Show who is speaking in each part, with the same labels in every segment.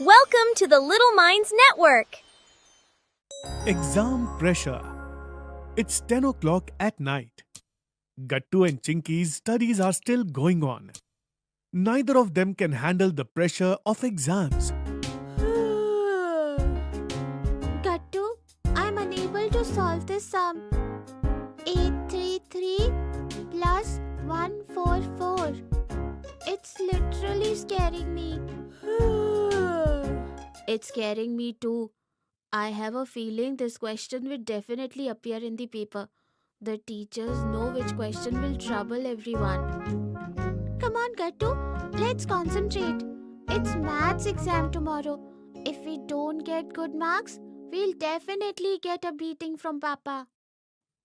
Speaker 1: Welcome to the Little Minds Network.
Speaker 2: Exam pressure. It's 10 o'clock at night. Gattu and Chinky's studies are still going on. Neither of them can handle the pressure of exams.
Speaker 3: Gattu, I'm unable to solve this sum. 833 plus 144. It's literally scaring me. It's scaring me too. I have a feeling this question will definitely appear in the paper. The teachers know which question will trouble everyone. Come on, Gattu, let's concentrate. It's maths exam tomorrow. If we don't get good marks, we'll definitely get a beating from Papa.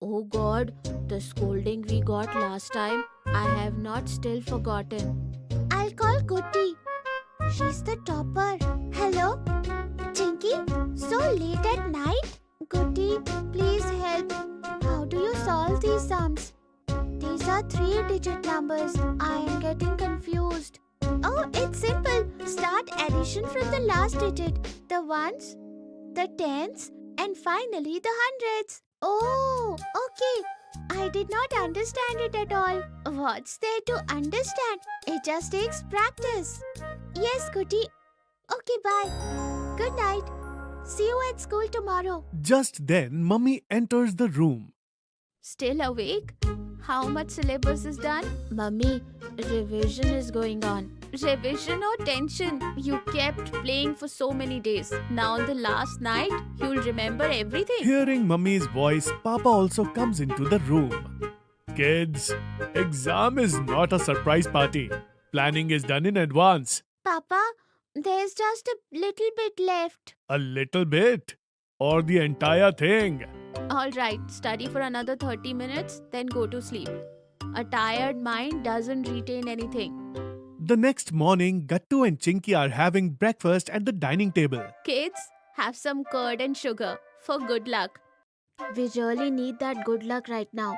Speaker 3: Oh God, the scolding we got last time, I have not still forgotten. I'll call Goody. She's the topper. Hello? Chinky? So late at night? Goody, please help. How do you solve these sums? These are 3-digit numbers. I am getting confused. Oh, it's simple. Start addition from the last digit. The ones, the tens, and finally the hundreds. Oh, okay. I did not understand it at all. What's there to understand? It just takes practice. Yes, Goody. Okay, bye. Good night. See you at school tomorrow.
Speaker 2: Just then, Mummy enters the room.
Speaker 3: Still awake? How much syllabus is done? Mummy, revision is going on. Revision or tension? You kept playing for so many days. Now on the last night, you'll remember everything.
Speaker 2: Hearing Mummy's voice, Papa also comes into the room. Kids, exam is not a surprise party. Planning is done in advance.
Speaker 3: Papa, there's just a little bit left.
Speaker 2: A little bit? Or the entire thing?
Speaker 3: Alright, study for another 30 minutes, then go to sleep. A tired mind doesn't retain anything.
Speaker 2: The next morning, Gattu and Chinky are having breakfast at the dining table.
Speaker 3: Kids, have some curd and sugar for good luck. We really need that good luck right now.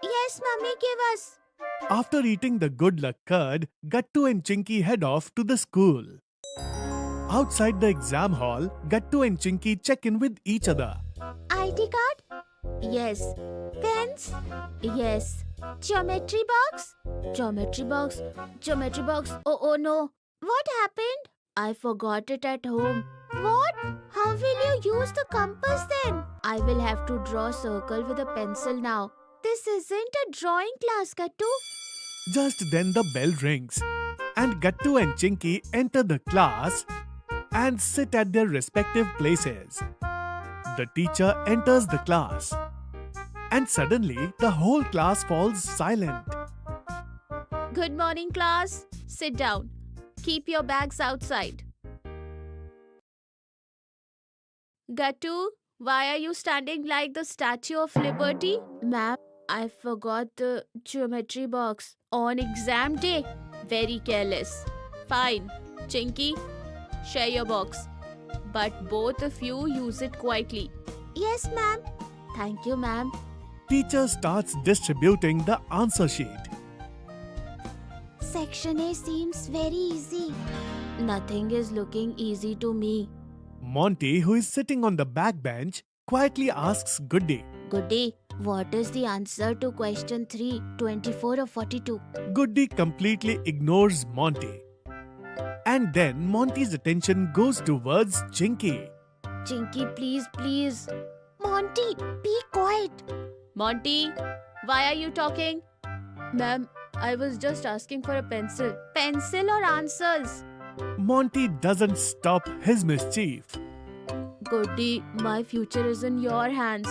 Speaker 3: Yes, Mummy, give us.
Speaker 2: After eating the good luck curd, Gattu and Chinky head off to the school. Outside the exam hall, Gattu and Chinky check in with each other.
Speaker 3: ID card? Yes. Pens? Yes. Geometry box? Geometry box? Geometry box? Oh no. What happened? I forgot it at home. What? How will you use the compass then? I will have to draw a circle with a pencil now. This isn't a drawing class, Gattu.
Speaker 2: Just then the bell rings and Gattu and Chinky enter the class and sit at their respective places. The teacher enters the class and suddenly the whole class falls silent.
Speaker 3: Good morning, class. Sit down. Keep your bags outside. Gattu, why are you standing like the Statue of Liberty? Ma'am, I forgot the geometry box on exam day. Very careless. Fine. Chinky, share your box. But both of you use it quietly. Yes, ma'am. Thank you, ma'am.
Speaker 2: Teacher starts distributing the answer sheet.
Speaker 3: Section A seems very easy. Nothing is looking easy to me.
Speaker 2: Monty, who is sitting on the back bench, quietly asks Goody.
Speaker 3: Goody, what is the answer to question 3, 24 or 42?
Speaker 2: Goody completely ignores Monty. And then Monty's attention goes towards Chinky.
Speaker 3: Chinky, please. Monty, be quiet. Monty, why are you talking? Ma'am, I was just asking for a pencil. Pencil or answers?
Speaker 2: Monty doesn't stop his mischief.
Speaker 3: Goody, my future is in your hands.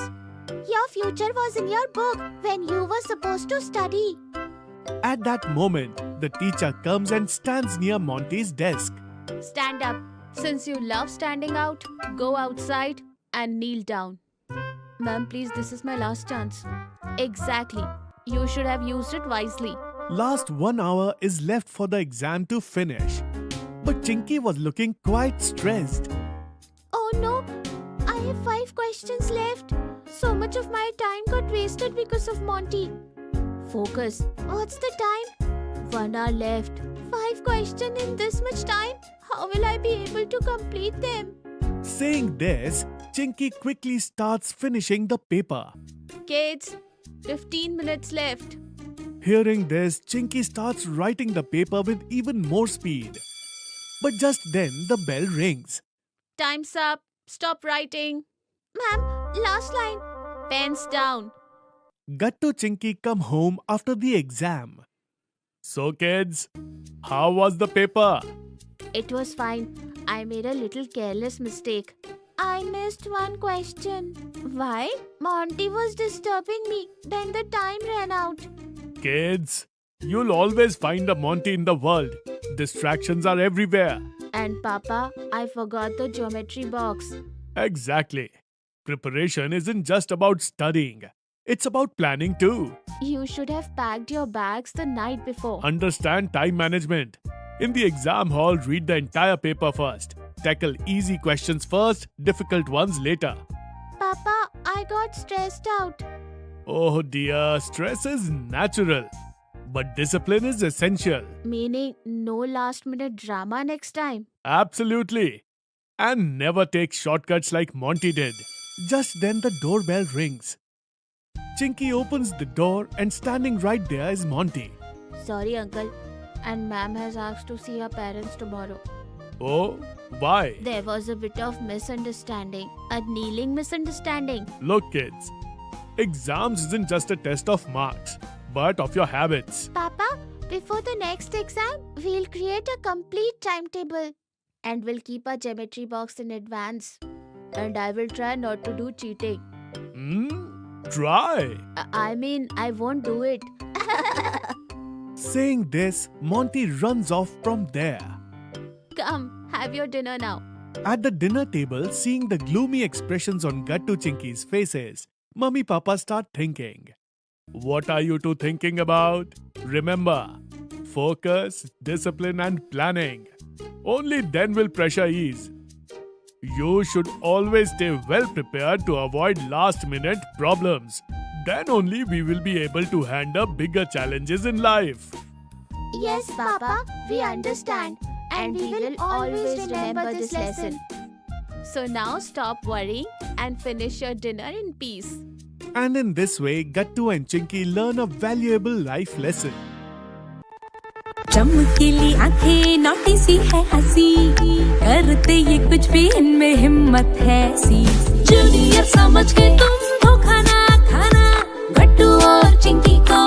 Speaker 3: Your future was in your book when you were supposed to study.
Speaker 2: At that moment, the teacher comes and stands near Monty's desk.
Speaker 3: Stand up. Since you love standing out, go outside and kneel down. Ma'am, please, this is my last chance. Exactly. You should have used it wisely.
Speaker 2: Last 1 hour is left for the exam to finish. But Chinky was looking quite stressed.
Speaker 3: Oh no, I have 5 questions left. So much of my time got wasted because of Monty. Focus. What's the time? 1 hour left. 5 questions in this much time? How will I be able to complete them?
Speaker 2: Saying this, Chinky quickly starts finishing the paper.
Speaker 3: Kids, 15 minutes left.
Speaker 2: Hearing this, Chinky starts writing the paper with even more speed. But just then, the bell rings.
Speaker 3: Time's up. Stop writing. Ma'am, last line. Pens down.
Speaker 2: Gattu Chinky come home after the exam. So kids, how was the paper?
Speaker 3: It was fine. I made a little careless mistake. I missed one question. Why? Monty was disturbing me. Then the time ran out.
Speaker 2: Kids, you'll always find a Monty in the world. Distractions are everywhere.
Speaker 3: And Papa, I forgot the geometry box.
Speaker 2: Exactly. Preparation isn't just about studying. It's about planning too.
Speaker 3: You should have packed your bags the night before.
Speaker 2: Understand time management. In the exam hall, read the entire paper first. Tackle easy questions first, difficult ones later.
Speaker 3: Papa, I got stressed out.
Speaker 2: Oh dear, stress is natural. But discipline is essential.
Speaker 3: Meaning no last minute drama next time.
Speaker 2: Absolutely. And never take shortcuts like Monty did. Just then the doorbell rings. Chinky opens the door and standing right there is Monty.
Speaker 3: Sorry, uncle. And ma'am has asked to see her parents tomorrow.
Speaker 2: Oh, why?
Speaker 3: There was a bit of misunderstanding. A kneeling misunderstanding.
Speaker 2: Look kids, exams isn't just a test of marks, but of your habits.
Speaker 3: Papa, before the next exam, we'll create a complete timetable. And we'll keep our geometry box in advance. And I will try not to do cheating.
Speaker 2: Try.
Speaker 3: I mean, I won't do it.
Speaker 2: Saying this, Monty runs off from there.
Speaker 3: Come, have your dinner now.
Speaker 2: At the dinner table, seeing the gloomy expressions on Gattu Chinky's faces, Mummy Papa start thinking. What are you two thinking about? Remember, focus, discipline and planning. Only then will pressure ease. You should always stay well prepared to avoid last-minute problems. Then only we will be able to handle bigger challenges in life.
Speaker 3: Yes, Papa, we understand. And we will always remember this lesson. So now stop worrying and finish your dinner in peace.
Speaker 2: And in this way, Gattu and Chinky learn a valuable life lesson.
Speaker 4: चमकीली आंखें नौटी सी है हंसी करते ये कुछ भी इनमें हिम्मत है सी जूनियर समझ के तुम हो खाना खाना गट्टू और चिंकी को